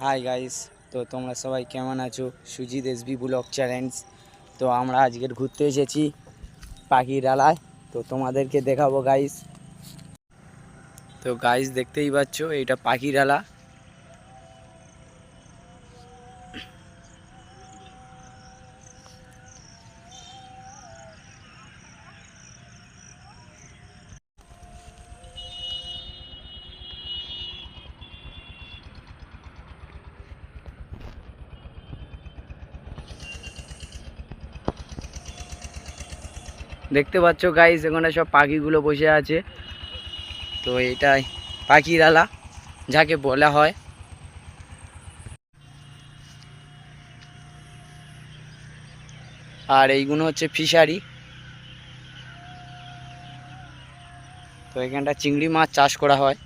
Hi guys, তো তোমরা সবাই কেমন আছো? Sujit SB blog challenge. তো আমরা আজকের ঘুরতে এসেছি পাখিরালয়। তো তোমাদেরকে দেখাবো গাইস। তো গাইস দেখতেই পাচ্ছ, এটা পাখিরালা। দেখতে পাচ্ছ গাইস, এখানে সব পাখিগুলো বসে আছে। তো এটাই পাখিরালা যাকে বলা হয়। আর এইগুলো হচ্ছে ফিশারি। তো এখানটা চিংড়ি মাছ চাষ করা হয়।